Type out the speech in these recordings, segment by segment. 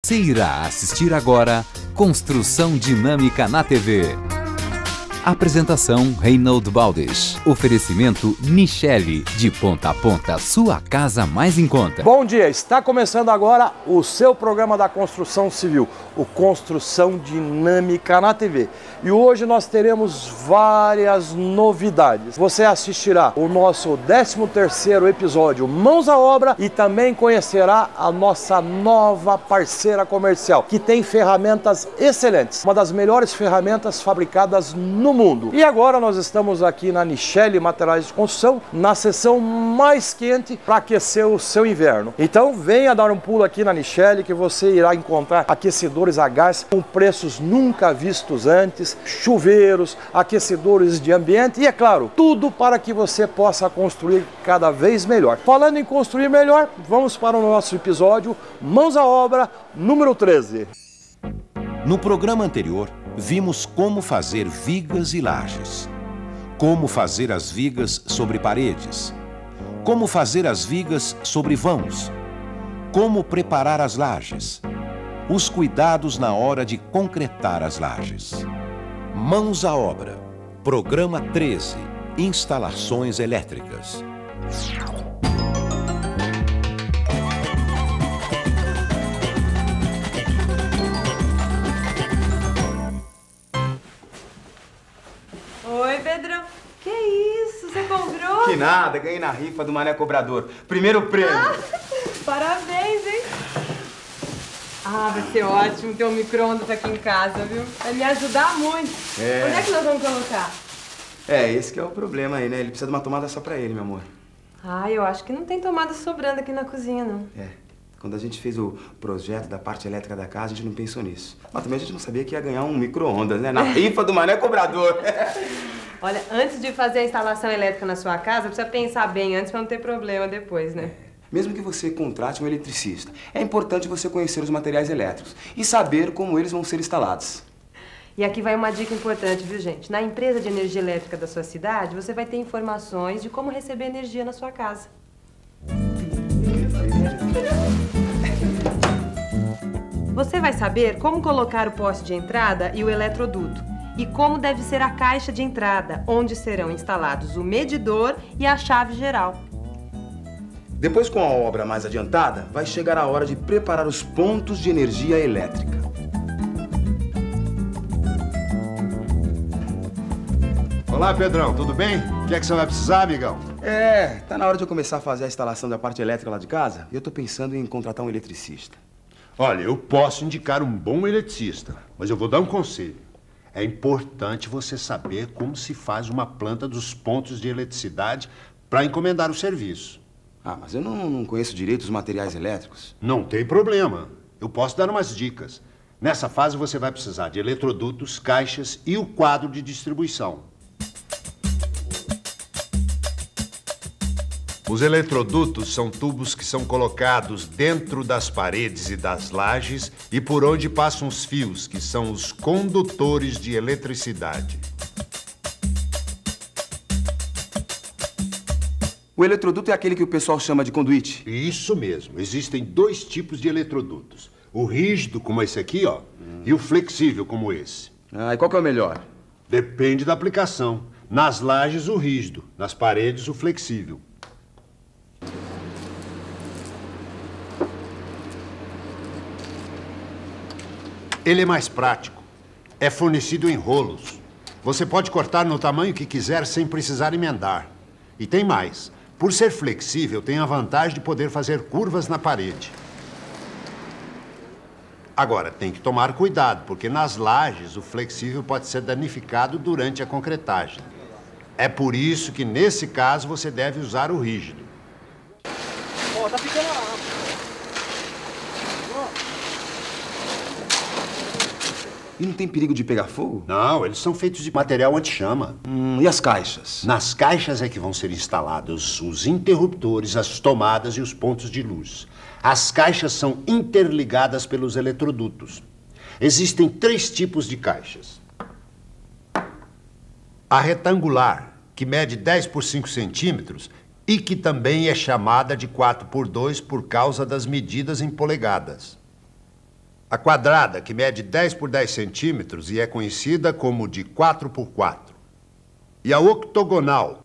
Você irá assistir agora Construção Dinâmica na TV. Apresentação Reinaldo Baldes. Oferecimento Nichelle. De ponta a ponta, sua casa mais em conta. Bom dia, está começando agora o seu programa da construção civil, o Construção Dinâmica na TV. E hoje nós teremos várias novidades. Você assistirá o nosso 13º episódio Mãos à Obra e também conhecerá a nossa nova parceira comercial, que tem ferramentas excelentes, uma das melhores ferramentas fabricadas no mundo. E agora nós estamos aqui na Nichelle Materiais de Construção, na seção mais quente para aquecer o seu inverno. Então venha dar um pulo aqui na Nichelle que você irá encontrar aquecedores a gás com preços nunca vistos antes, chuveiros, aquecedores de ambiente e, é claro, tudo para que você possa construir cada vez melhor. Falando em construir melhor, vamos para o nosso episódio Mãos à Obra número 13. No programa anterior, vimos como fazer vigas e lajes, como fazer as vigas sobre paredes, como fazer as vigas sobre vãos, como preparar as lajes, os cuidados na hora de concretar as lajes. Mãos à Obra, programa 13, instalações elétricas. Oi, Pedrão. Que isso? Você comprou? Que nada, ganhei na rifa do Mané Cobrador. Primeiro prêmio. Parabéns, hein? Vai ser ótimo ter um micro-ondas aqui em casa, viu? Vai me ajudar muito. Onde é que nós vamos colocar? Esse que é o problema aí, né? Ele precisa de uma tomada só pra ele, meu amor. Eu acho que não tem tomada sobrando aqui na cozinha, não. Quando a gente fez o projeto da parte elétrica da casa, a gente não pensou nisso. Mas também a gente não sabia que ia ganhar um micro-ondas, né? Na rifa do Mané Cobrador. Olha, antes de fazer a instalação elétrica na sua casa, precisa pensar bem antes pra não ter problema depois, né? Mesmo que você contrate um eletricista, é importante você conhecer os materiais elétricos e saber como eles vão ser instalados. E aqui vai uma dica importante, viu, gente? Na empresa de energia elétrica da sua cidade, você vai ter informações de como receber energia na sua casa. Você vai saber como colocar o poste de entrada e o eletroduto. E como deve ser a caixa de entrada, onde serão instalados o medidor e a chave geral. Depois, com a obra mais adiantada, vai chegar a hora de preparar os pontos de energia elétrica. Olá, Pedrão, tudo bem? O que é que você vai precisar, amigão? Tá na hora de eu começar a fazer a instalação da parte elétrica lá de casa e eu tô pensando em contratar um eletricista. Olha, eu posso indicar um bom eletricista, mas eu vou dar um conselho. É importante você saber como se faz uma planta dos pontos de eletricidade para encomendar o serviço. Mas eu não conheço direito os materiais elétricos. Não tem problema. Eu posso dar umas dicas. Nessa fase você vai precisar de eletrodutos, caixas e o quadro de distribuição. Os eletrodutos são tubos que são colocados dentro das paredes e das lajes e por onde passam os fios, que são os condutores de eletricidade. O eletroduto é aquele que o pessoal chama de conduíte? Isso mesmo. Existem dois tipos de eletrodutos. O rígido, como esse aqui, ó, e o flexível, como esse. E qual que é o melhor? Depende da aplicação. Nas lajes, o rígido. Nas paredes, o flexível. Ele é mais prático. É fornecido em rolos. Você pode cortar no tamanho que quiser sem precisar emendar. E tem mais. Por ser flexível, tem a vantagem de poder fazer curvas na parede. Agora, tem que tomar cuidado, porque nas lajes o flexível pode ser danificado durante a concretagem. É por isso que, nesse caso, você deve usar o rígido. Tá ficando lá. E não tem perigo de pegar fogo? Não, eles são feitos de material anti-chama. E as caixas? Nas caixas é que vão ser instalados os interruptores, as tomadas e os pontos de luz. As caixas são interligadas pelos eletrodutos. Existem 3 tipos de caixas. A retangular, que mede 10 por 5 centímetros e que também é chamada de 4 por 2 por causa das medidas em polegadas. A quadrada, que mede 10 por 10 centímetros e é conhecida como de 4 por 4. E a octogonal,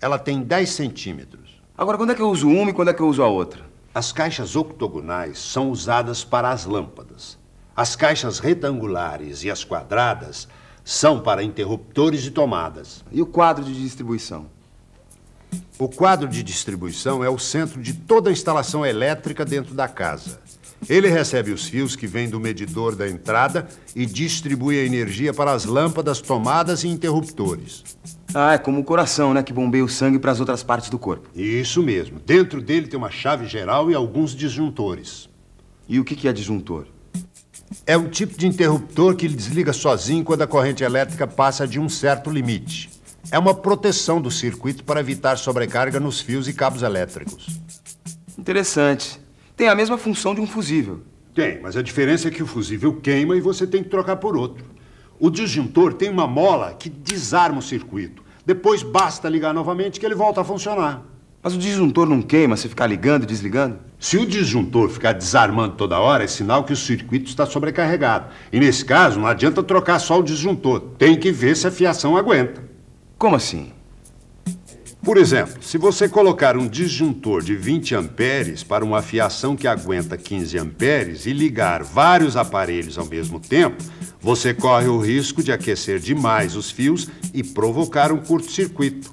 ela tem 10 centímetros. Agora, quando é que eu uso uma e quando é que eu uso a outra? As caixas octogonais são usadas para as lâmpadas. As caixas retangulares e as quadradas são para interruptores e tomadas. E o quadro de distribuição? O quadro de distribuição é o centro de toda a instalação elétrica dentro da casa. Ele recebe os fios que vêm do medidor da entrada e distribui a energia para as lâmpadas, tomadas e interruptores. Ah, é como o coração, né? Que bombeia o sangue para as outras partes do corpo. Isso mesmo. Dentro dele tem uma chave geral e alguns disjuntores. E o que é disjuntor? É um tipo de interruptor que ele desliga sozinho quando a corrente elétrica passa de um certo limite. É uma proteção do circuito para evitar sobrecarga nos fios e cabos elétricos. Interessante. Tem a mesma função de um fusível. Tem, mas a diferença é que o fusível queima e você tem que trocar por outro. O disjuntor tem uma mola que desarma o circuito. Depois basta ligar novamente que ele volta a funcionar. Mas o disjuntor não queima se ficar ligando e desligando? Se o disjuntor ficar desarmando toda hora, é sinal que o circuito está sobrecarregado. E nesse caso, não adianta trocar só o disjuntor. Tem que ver se a fiação aguenta. Como assim? Por exemplo, se você colocar um disjuntor de 20 amperes para uma fiação que aguenta 15 amperes e ligar vários aparelhos ao mesmo tempo, você corre o risco de aquecer demais os fios e provocar um curto-circuito.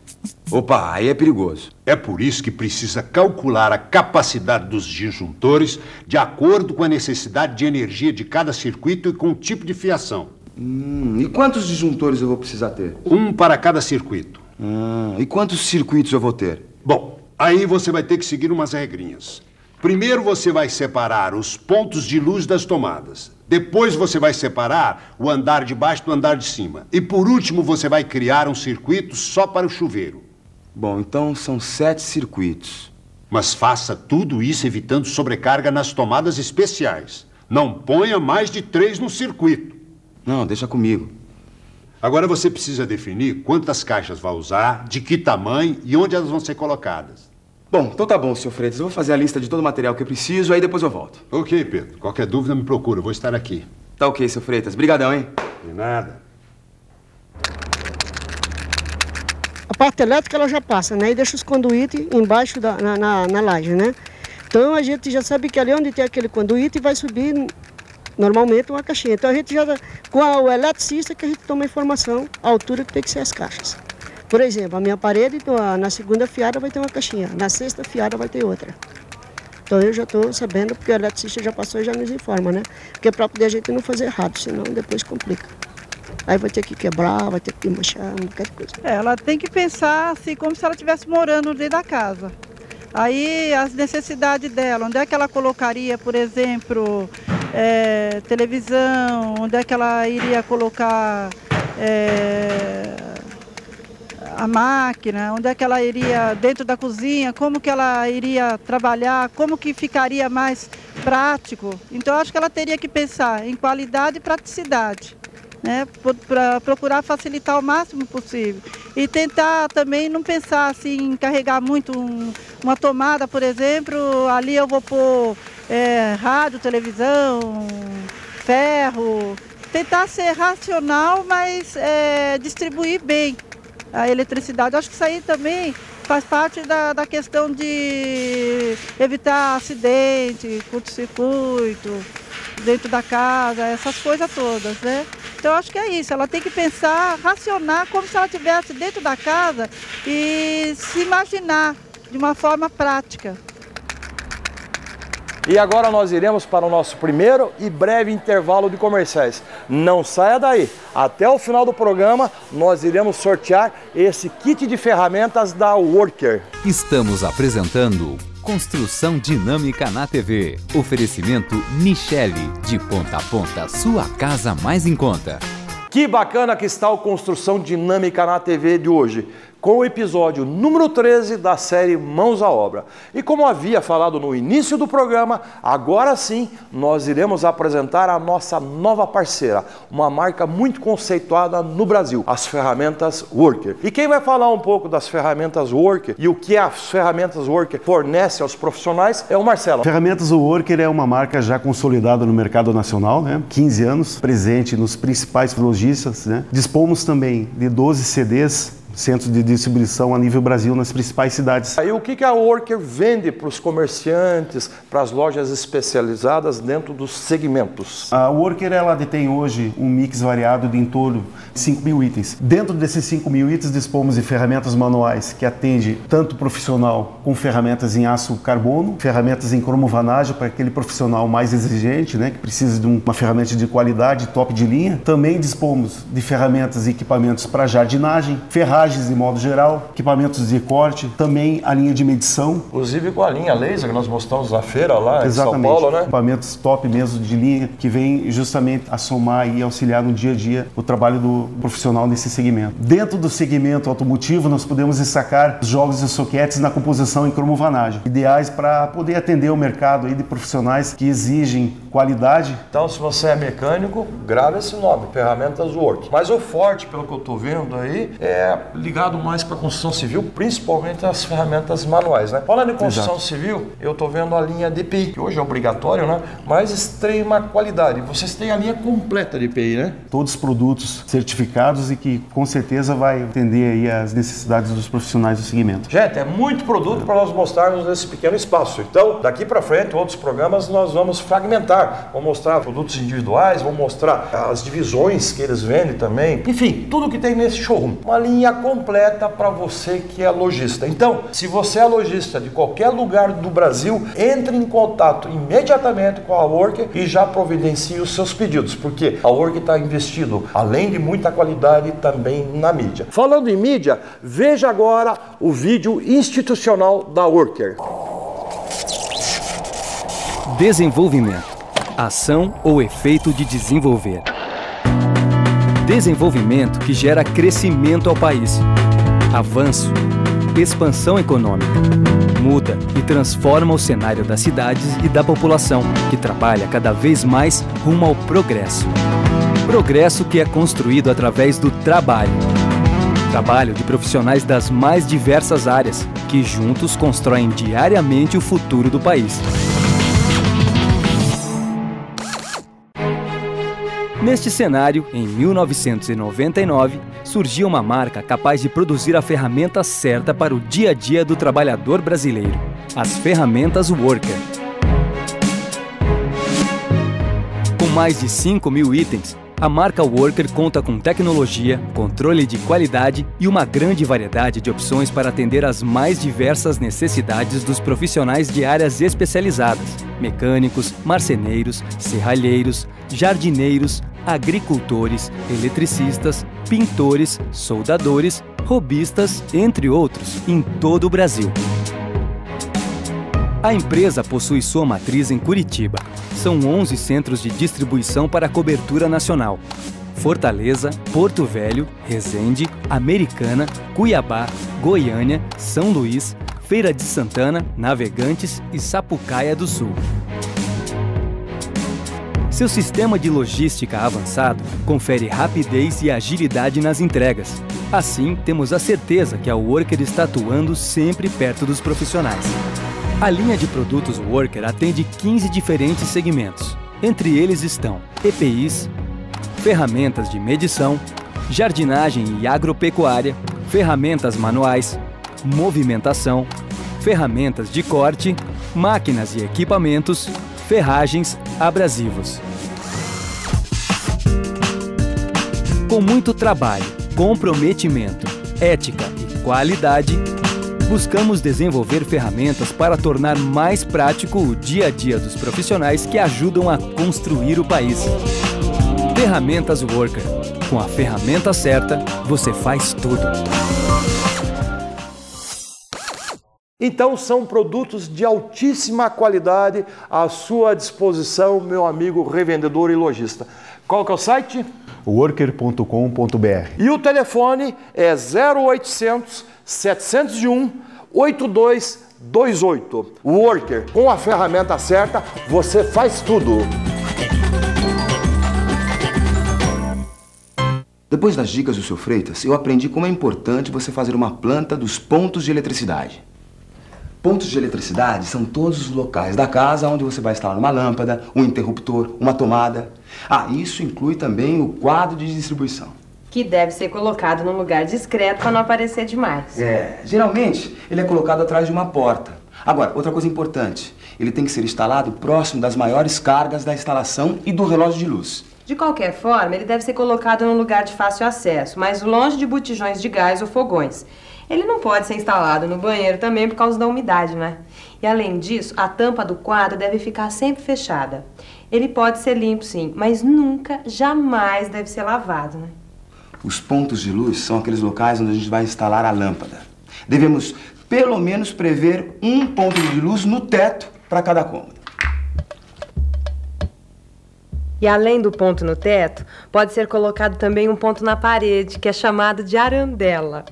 Opa, aí é perigoso. É por isso que precisa calcular a capacidade dos disjuntores de acordo com a necessidade de energia de cada circuito e com o tipo de fiação. E quantos disjuntores eu vou precisar ter? Um para cada circuito. E quantos circuitos eu vou ter? Bom, aí você vai ter que seguir umas regrinhas. Primeiro você vai separar os pontos de luz das tomadas. Depois você vai separar o andar de baixo do andar de cima. E por último você vai criar um circuito só para o chuveiro. Bom, então são 7 circuitos. Mas faça tudo isso evitando sobrecarga nas tomadas especiais. Não ponha mais de 3 no circuito. Não, deixa comigo. Agora você precisa definir quantas caixas vai usar, de que tamanho e onde elas vão ser colocadas. Bom, então tá bom, Sr. Freitas. Eu vou fazer a lista de todo o material que eu preciso, aí depois eu volto. Ok, Pedro. Qualquer dúvida me procura, eu vou estar aqui. Tá ok, Sr. Freitas. Brigadão, hein? De nada. A parte elétrica ela já passa, né? E deixa os conduítes embaixo na laje, né? Então a gente já sabe que ali onde tem aquele conduíte vai subir normalmente uma caixinha. Então a gente já, com o eletricista, que a gente toma a informação, a altura que tem que ser as caixas. Por exemplo, a minha parede, na segunda fiada vai ter uma caixinha, na sexta fiada vai ter outra. Então eu já estou sabendo, porque o eletricista já passou e já nos informa, né? Porque é para poder a gente não fazer errado, senão depois complica. Aí vai ter que quebrar, vai ter que manchar, qualquer coisa. Ela tem que pensar assim, como se ela estivesse morando dentro da casa. Aí as necessidades dela, onde é que ela colocaria, por exemplo, televisão, onde é que ela iria colocar a máquina, onde é que ela iria dentro da cozinha, como que ela iria trabalhar, como que ficaria mais prático. Então eu acho que ela teria que pensar em qualidade e praticidade, né, para procurar facilitar o máximo possível. E tentar também não pensar assim, em carregar muito uma tomada, por exemplo, ali eu vou pôr rádio, televisão, ferro. Tentar ser racional, mas distribuir bem a eletricidade. Eu acho que isso aí também faz parte da questão de evitar acidente, curto-circuito dentro da casa, essas coisas todas, né? Então, eu acho que é isso. Ela tem que pensar, racionar, como se ela estivesse dentro da casa e se imaginar de uma forma prática. E agora nós iremos para o nosso primeiro e breve intervalo de comerciais. Não saia daí. Até o final do programa, nós iremos sortear esse kit de ferramentas da Worker. Estamos apresentando Construção Dinâmica na TV. Oferecimento Nichelle. De ponta a ponta, sua casa mais em conta. Que bacana que está o Construção Dinâmica na TV de hoje. com o episódio número 13 da série Mãos à Obra. E como havia falado no início do programa, agora sim nós iremos apresentar a nossa nova parceira, uma marca muito conceituada no Brasil, as ferramentas Worker. E quem vai falar um pouco das ferramentas Worker e o que as ferramentas Worker fornecem aos profissionais é o Marcelo. Ferramentas Worker é uma marca já consolidada no mercado nacional, 15 anos, presente nos principais lojistas. Dispomos também de 12 CDs, centros de distribuição a nível Brasil nas principais cidades. Aí o que a Worker vende para os comerciantes, para as lojas especializadas dentro dos segmentos? A Worker ela detém hoje um mix variado de em torno de 5 mil itens. Dentro desses 5 mil itens dispomos de ferramentas manuais que atende tanto o profissional com ferramentas em aço carbono, ferramentas em cromovanagem para aquele profissional mais exigente, que precisa de uma ferramenta de qualidade, top de linha. Também dispomos de ferramentas e equipamentos para jardinagem, ferragens de modo geral, equipamentos de corte, também a linha de medição. Inclusive com a linha laser que nós mostramos na feira lá Exatamente. Em São Paulo, Equipamentos top mesmo de linha, que vem justamente a somar e auxiliar no dia a dia o trabalho do profissional nesse segmento. Dentro do segmento automotivo, nós podemos destacar os jogos e soquetes na composição em cromovanagem, ideais para poder atender o mercado aí de profissionais que exigem qualidade. Então, se você é mecânico, grave esse nome, Ferramentas Worker. Mas o forte, pelo que eu estou vendo aí, é ligado mais para a construção civil, principalmente as ferramentas manuais, Falando em construção civil, eu estou vendo a linha DPI, que hoje é obrigatório, mas extrema qualidade. Vocês têm a linha completa de DPI, Todos os produtos certificados e que com certeza vai atender aí as necessidades dos profissionais do segmento. Gente, é muito produto para nós mostrarmos nesse pequeno espaço. Então, daqui para frente, outros programas nós vamos fragmentar. Vamos mostrar produtos individuais, vamos mostrar as divisões que eles vendem também. Enfim, tudo que tem nesse showroom. Uma linha completa para você que é lojista. Então, se você é lojista de qualquer lugar do Brasil, entre em contato imediatamente com a Worker e já providencie os seus pedidos, porque a Worker está investindo, além de muita qualidade, também na mídia. Falando em mídia, veja agora o vídeo institucional da Worker. Desenvolvimento. Ação ou efeito de desenvolver. Desenvolvimento que gera crescimento ao país. Avanço. Expansão econômica. Muda e transforma o cenário das cidades e da população, que trabalha cada vez mais rumo ao progresso. Progresso que é construído através do trabalho. Trabalho de profissionais das mais diversas áreas, que juntos constroem diariamente o futuro do país. Neste cenário, em 1999, surgiu uma marca capaz de produzir a ferramenta certa para o dia a dia do trabalhador brasileiro: as ferramentas Worker. Com mais de 5 mil itens, a marca Worker conta com tecnologia, controle de qualidade e uma grande variedade de opções para atender às mais diversas necessidades dos profissionais de áreas especializadas: mecânicos, marceneiros, serralheiros, jardineiros, agricultores, eletricistas, pintores, soldadores, robistas, entre outros, em todo o Brasil. A empresa possui sua matriz em Curitiba. São 11 centros de distribuição para cobertura nacional: Fortaleza, Porto Velho, Resende, Americana, Cuiabá, Goiânia, São Luís, Feira de Santana, Navegantes e Sapucaia do Sul. Seu sistema de logística avançado confere rapidez e agilidade nas entregas. Assim, temos a certeza que a Worker está atuando sempre perto dos profissionais. A linha de produtos Worker atende 15 diferentes segmentos. Entre eles estão EPIs, ferramentas de medição, jardinagem e agropecuária, ferramentas manuais, movimentação, ferramentas de corte, máquinas e equipamentos, ferragens, abrasivos. Com muito trabalho, comprometimento, ética e qualidade, buscamos desenvolver ferramentas para tornar mais prático o dia a dia dos profissionais que ajudam a construir o país. Ferramentas Worker. Com a ferramenta certa, você faz tudo. Então são produtos de altíssima qualidade à sua disposição, meu amigo revendedor e lojista. Qual que é o site? Worker.com.br. E o telefone é 0800 701 8228. Worker, com a ferramenta certa, você faz tudo. Depois das dicas do seu Freitas, eu aprendi como é importante você fazer uma planta dos pontos de eletricidade. Pontos de eletricidade são todos os locais da casa onde você vai instalar uma lâmpada, um interruptor, uma tomada. Ah, isso inclui também o quadro de distribuição. Que deve ser colocado num lugar discreto para não aparecer demais. Geralmente ele é colocado atrás de uma porta. Agora, outra coisa importante, ele tem que ser instalado próximo das maiores cargas da instalação e do relógio de luz. De qualquer forma, ele deve ser colocado num lugar de fácil acesso, mas longe de botijões de gás ou fogões. Ele não pode ser instalado no banheiro também por causa da umidade, né? E além disso, a tampa do quadro deve ficar sempre fechada. Ele pode ser limpo, sim, mas nunca, jamais deve ser lavado, né? Os pontos de luz são aqueles locais onde a gente vai instalar a lâmpada. Devemos, pelo menos, prever um ponto de luz no teto para cada cômodo. E além do ponto no teto, pode ser colocado também um ponto na parede, que é chamado de arandela.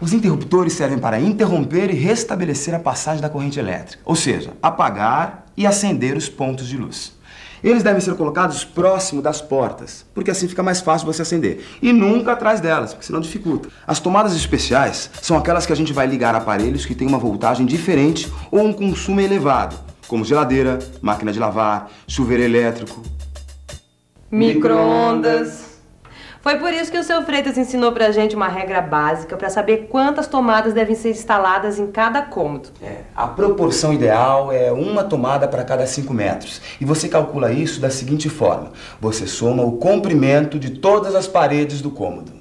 Os interruptores servem para interromper e restabelecer a passagem da corrente elétrica, ou seja, apagar e acender os pontos de luz. Eles devem ser colocados próximo das portas, porque assim fica mais fácil você acender. E nunca atrás delas, porque senão dificulta. As tomadas especiais são aquelas que a gente vai ligar a aparelhos que têm uma voltagem diferente ou um consumo elevado, como geladeira, máquina de lavar, chuveiro elétrico, micro-ondas. Foi por isso que o seu Freitas ensinou pra gente uma regra básica para saber quantas tomadas devem ser instaladas em cada cômodo. A proporção ideal é uma tomada para cada 5 metros. E você calcula isso da seguinte forma. Você soma o comprimento de todas as paredes do cômodo.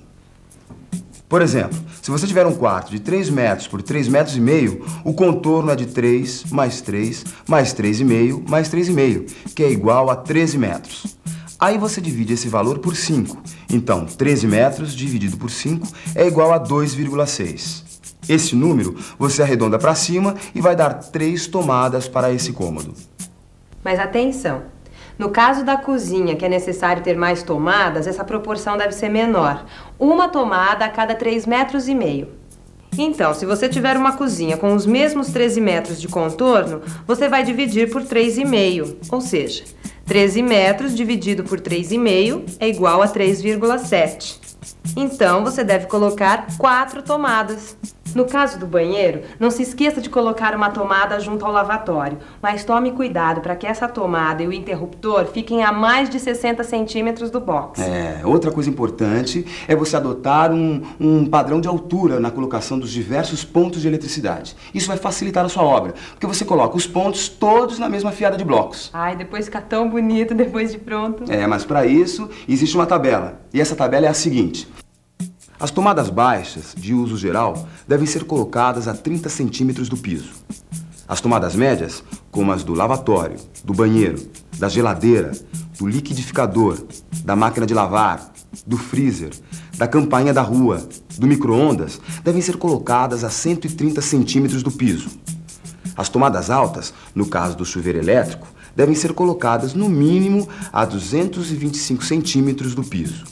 Por exemplo, se você tiver um quarto de 3 metros por 3,5 metros, o contorno é de 3 mais 3 mais 3,5 mais 3,5, que é igual a 13 metros. Aí você divide esse valor por 5. Então, 13 metros dividido por 5 é igual a 2,6. Esse número você arredonda para cima e vai dar 3 tomadas para esse cômodo. Mas atenção! No caso da cozinha, que é necessário ter mais tomadas, essa proporção deve ser menor. Uma tomada a cada 3,5 metros. Então, se você tiver uma cozinha com os mesmos 13 metros de contorno, você vai dividir por 3,5, ou seja, 13 metros dividido por 3,5 é igual a 3,7. Então, você deve colocar 4 tomadas. No caso do banheiro, não se esqueça de colocar uma tomada junto ao lavatório, mas tome cuidado para que essa tomada e o interruptor fiquem a mais de 60 centímetros do box. Outra coisa importante é você adotar um padrão de altura na colocação dos diversos pontos de eletricidade. Isso vai facilitar a sua obra, porque você coloca os pontos todos na mesma fiada de blocos. Ai, depois fica tão bonito depois de pronto. Mas para isso existe uma tabela, e essa tabela é a seguinte. As tomadas baixas, de uso geral, devem ser colocadas a 30 centímetros do piso. As tomadas médias, como as do lavatório, do banheiro, da geladeira, do liquidificador, da máquina de lavar, do freezer, da campainha da rua, do micro-ondas, devem ser colocadas a 130 centímetros do piso. As tomadas altas, no caso do chuveiro elétrico, devem ser colocadas no mínimo a 225 centímetros do piso.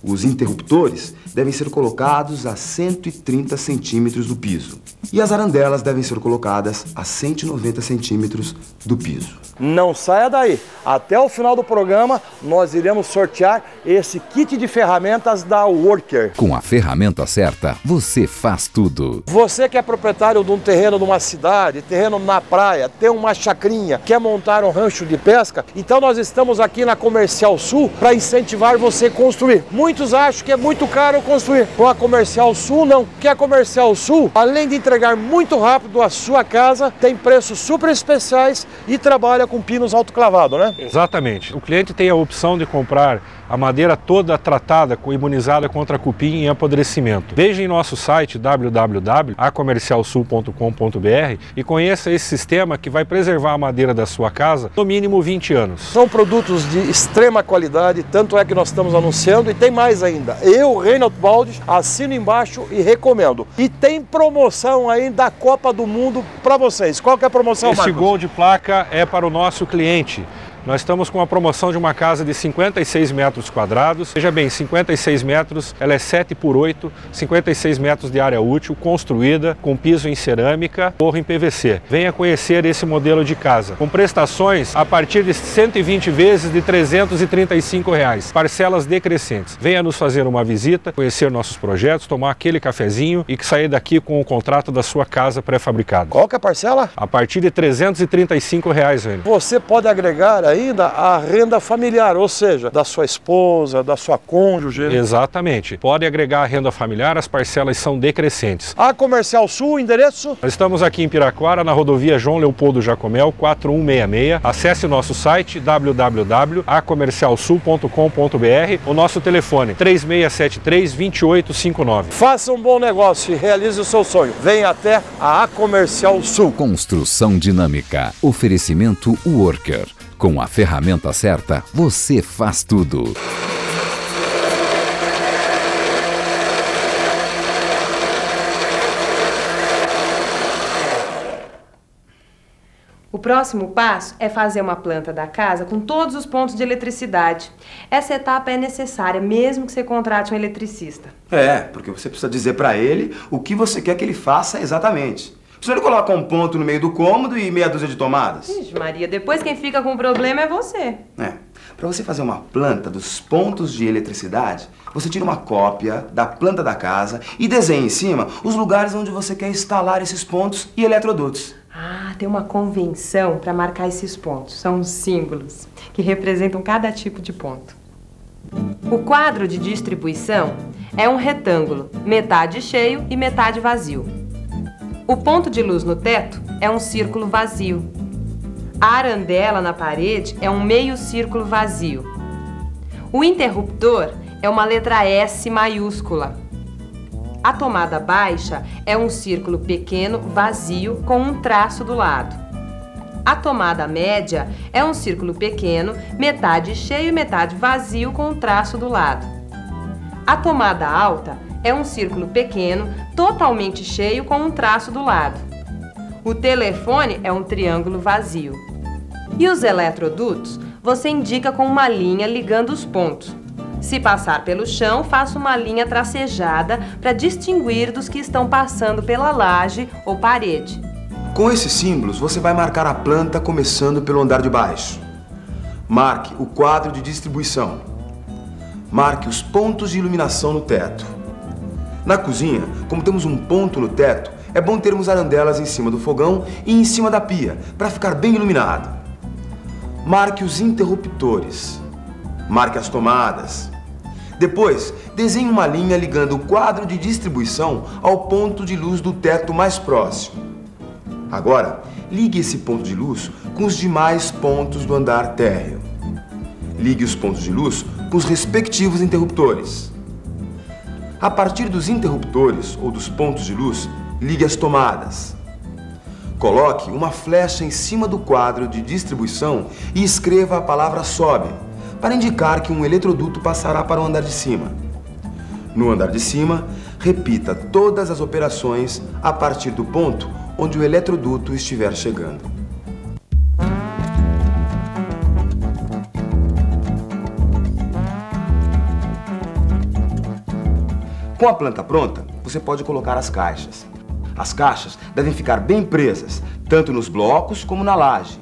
Os interruptores devem ser colocados a 130 centímetros do piso. E as arandelas devem ser colocadas a 190 centímetros do piso. Não saia daí. Até o final do programa, nós iremos sortear esse kit de ferramentas da Worker. Com a ferramenta certa, você faz tudo. Você que é proprietário de um terreno numa cidade, terreno na praia, tem uma chacrinha, quer montar um rancho de pesca, então nós estamos aqui na Comercial Sul para incentivar você a construir. Muitos acham que é muito caro construir. Com a Comercial Sul, não. Porque a Comercial Sul, além de entregar muito rápido a sua casa, tem preços super especiais e trabalha com pinos autoclavados, né? Exatamente. O cliente tem a opção de comprar a madeira toda tratada, imunizada contra cupim e apodrecimento. Veja em nosso site www.acomercialsul.com.br e conheça esse sistema que vai preservar a madeira da sua casa no mínimo 20 anos. São produtos de extrema qualidade, tanto é que nós estamos anunciando e tem mais ainda. Eu, Reinaldo Baldes, assino embaixo e recomendo. E tem promoção aí da Copa do Mundo para vocês. Qual que é a promoção, Esse Marcos? gol de placa é para o nosso cliente. Nós estamos com uma promoção de uma casa de 56 metros quadrados. Veja bem, 56 metros, ela é 7 por 8, 56 metros de área útil, construída com piso em cerâmica, forro em PVC. Venha conhecer esse modelo de casa, com prestações a partir de 120 vezes de R$ 335, parcelas decrescentes. Venha nos fazer uma visita, conhecer nossos projetos, tomar aquele cafezinho e sair daqui com o contrato da sua casa pré-fabricada. Qual que é a parcela? A partir de R$ 335, velho. Você pode agregar ainda a renda familiar, ou seja, da sua esposa, da sua cônjuge. Exatamente. Pode agregar a renda familiar, as parcelas são decrescentes. A Comercial Sul, endereço? Nós estamos aqui em Piraquara, na rodovia João Leopoldo Jacomel, 4166. Acesse o nosso site www.acomercialsul.com.br. O nosso telefone 3673-2859. Faça um bom negócio e realize o seu sonho. Venha até a Comercial Sul. Construção dinâmica. Oferecimento Worker. Com a ferramenta certa, você faz tudo. O próximo passo é fazer uma planta da casa com todos os pontos de eletricidade. Essa etapa é necessária, mesmo que você contrate um eletricista. Porque você precisa dizer para ele o que você quer que ele faça exatamente. Senão ele coloca um ponto no meio do cômodo e meia dúzia de tomadas. Ixi, Maria, depois quem fica com o problema é você. Para você fazer uma planta dos pontos de eletricidade, você tira uma cópia da planta da casa e desenha em cima os lugares onde você quer instalar esses pontos e eletrodutos. Tem uma convenção para marcar esses pontos. São símbolos que representam cada tipo de ponto. O quadro de distribuição é um retângulo, metade cheio e metade vazio. O ponto de luz no teto é um círculo vazio. A arandela na parede é um meio círculo vazio. O interruptor é uma letra S maiúscula. A tomada baixa é um círculo pequeno vazio com um traço do lado. A tomada média é um círculo pequeno, metade cheio e metade vazio com um traço do lado. A tomada alta é um círculo pequeno, totalmente cheio com um traço do lado. O telefone é um triângulo vazio. E os eletrodutos você indica com uma linha ligando os pontos. Se passar pelo chão, faça uma linha tracejada para distinguir dos que estão passando pela laje ou parede. Com esses símbolos, você vai marcar a planta começando pelo andar de baixo. Marque o quadro de distribuição. Marque os pontos de iluminação no teto. Na cozinha, como temos um ponto no teto, é bom termos arandelas em cima do fogão e em cima da pia, para ficar bem iluminado. Marque os interruptores. Marque as tomadas. Depois, desenhe uma linha ligando o quadro de distribuição ao ponto de luz do teto mais próximo. Agora, ligue esse ponto de luz com os demais pontos do andar térreo. Ligue os pontos de luz com os respectivos interruptores. A partir dos interruptores ou dos pontos de luz, ligue as tomadas. Coloque uma flecha em cima do quadro de distribuição e escreva a palavra sobe, para indicar que um eletroduto passará para o andar de cima. No andar de cima, repita todas as operações a partir do ponto onde o eletroduto estiver chegando. Com a planta pronta, você pode colocar as caixas. As caixas devem ficar bem presas, tanto nos blocos como na laje.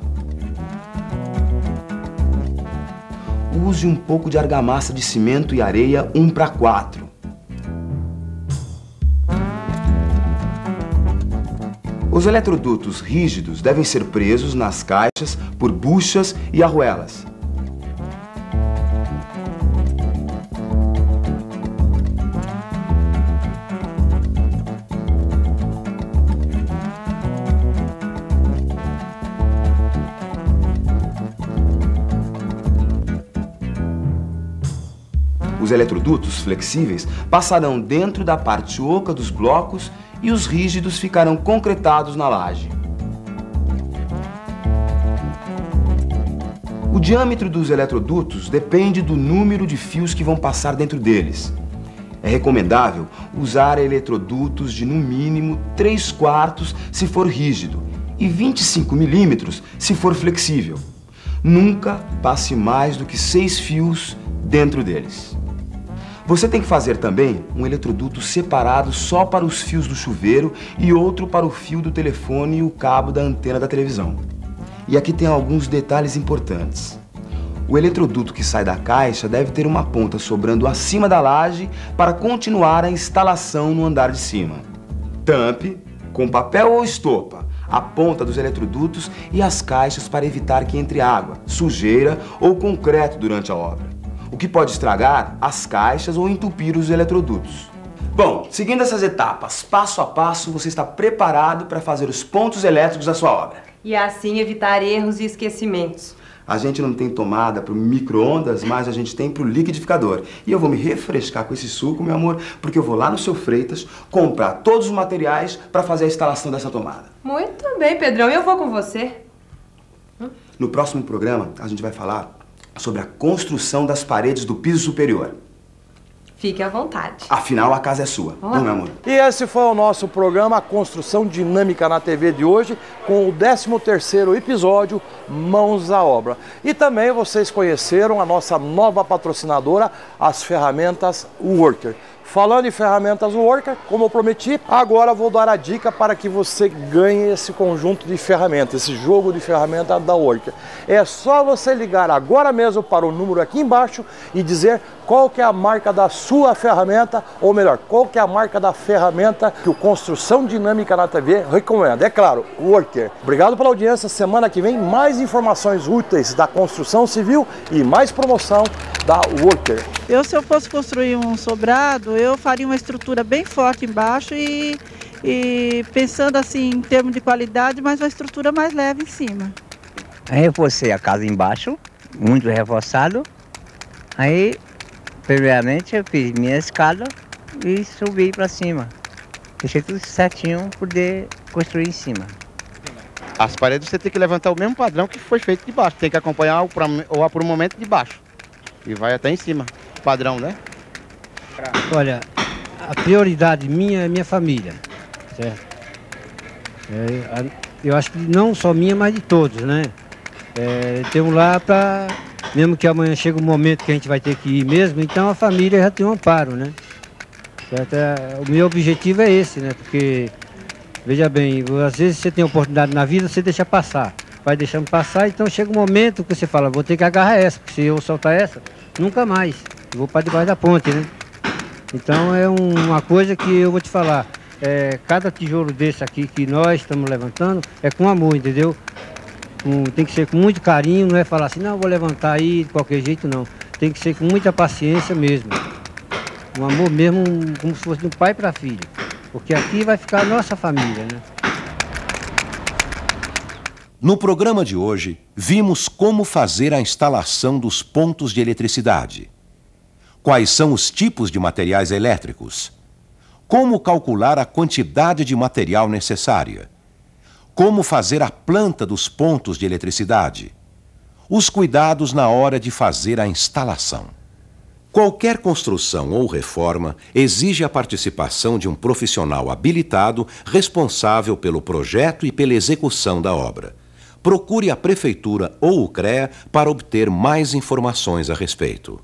Use um pouco de argamassa de cimento e areia 1:4. Os eletrodutos rígidos devem ser presos nas caixas por buchas e arruelas. Os eletrodutos flexíveis passarão dentro da parte oca dos blocos e os rígidos ficarão concretados na laje. O diâmetro dos eletrodutos depende do número de fios que vão passar dentro deles. É recomendável usar eletrodutos de no mínimo 3/4 se for rígido e 25 milímetros se for flexível. Nunca passe mais do que 6 fios dentro deles. Você tem que fazer também um eletroduto separado só para os fios do chuveiro e outro para o fio do telefone e o cabo da antena da televisão. E aqui tem alguns detalhes importantes. O eletroduto que sai da caixa deve ter uma ponta sobrando acima da laje para continuar a instalação no andar de cima. Tampe com papel ou estopa a ponta dos eletrodutos e as caixas para evitar que entre água, sujeira ou concreto durante a obra, o que pode estragar as caixas ou entupir os eletrodutos. Bom, seguindo essas etapas, passo a passo, você está preparado para fazer os pontos elétricos da sua obra. E assim evitar erros e esquecimentos. A gente não tem tomada para o micro-ondas, mas a gente tem para o liquidificador. E eu vou me refrescar com esse suco, meu amor, porque eu vou lá no Seu Freitas comprar todos os materiais para fazer a instalação dessa tomada. Muito bem, Pedrão. Eu vou com você. No próximo programa, a gente vai falar sobre a construção das paredes do piso superior. Fique à vontade. Afinal, a casa é sua, não, meu amor? E esse foi o nosso programa Construção Dinâmica na TV de hoje, com o 13º episódio, Mãos à Obra. E também vocês conheceram a nossa nova patrocinadora, as ferramentas Worker. Falando em ferramentas Worker, como eu prometi, agora vou dar a dica para que você ganhe esse conjunto de ferramentas, esse jogo de ferramentas da Worker. É só você ligar agora mesmo para o número aqui embaixo e dizer qual que é a marca da sua ferramenta, ou melhor, qual que é a marca da ferramenta que o Construção Dinâmica na TV recomenda. É claro, Worker. Obrigado pela audiência. Semana que vem, mais informações úteis da construção civil e mais promoção da Worker. Se eu fosse construir um sobrado, eu faria uma estrutura bem forte embaixo e pensando assim em termos de qualidade, mas uma estrutura mais leve em cima. Aí eu reforcei a casa embaixo, muito reforçado. Aí, primeiramente, eu fiz minha escada e subi para cima. Deixei tudo certinho para poder construir em cima. As paredes você tem que levantar o mesmo padrão que foi feito de baixo. Tem que acompanhar o aprumamento de baixo. E vai até em cima. Padrão, né? Olha, a prioridade minha é minha família, certo? Eu acho que não só minha, mas de todos, né? Temos lá para, mesmo que amanhã chegue um momento que a gente vai ter que ir mesmo, então a família já tem um amparo, né? Certo? O meu objetivo é esse, né? Porque, veja bem, às vezes você tem oportunidade na vida, você deixa passar. Vai deixando passar, então chega um momento que você fala, vou ter que agarrar essa, porque se eu soltar essa, nunca mais. Eu vou para debaixo da ponte, né? Então é uma coisa que eu vou te falar, cada tijolo desse aqui que nós estamos levantando é com amor, entendeu? Tem que ser com muito carinho, não é falar assim, não, vou levantar aí de qualquer jeito, não. Tem que ser com muita paciência mesmo. Um amor mesmo, como se fosse de um pai para filho. Porque aqui vai ficar a nossa família, né? No programa de hoje, vimos como fazer a instalação dos pontos de eletricidade. Quais são os tipos de materiais elétricos? Como calcular a quantidade de material necessária? Como fazer a planta dos pontos de eletricidade? Os cuidados na hora de fazer a instalação. Qualquer construção ou reforma exige a participação de um profissional habilitado responsável pelo projeto e pela execução da obra. Procure a Prefeitura ou o CREA para obter mais informações a respeito.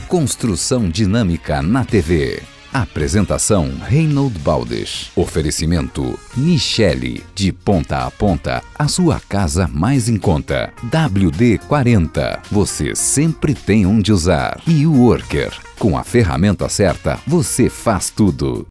Construção Dinâmica na TV. Apresentação Reinhold Baldes. Oferecimento Michele. De ponta a ponta, a sua casa mais em conta. WD-40. Você sempre tem onde usar. E o Worker. Com a ferramenta certa, você faz tudo.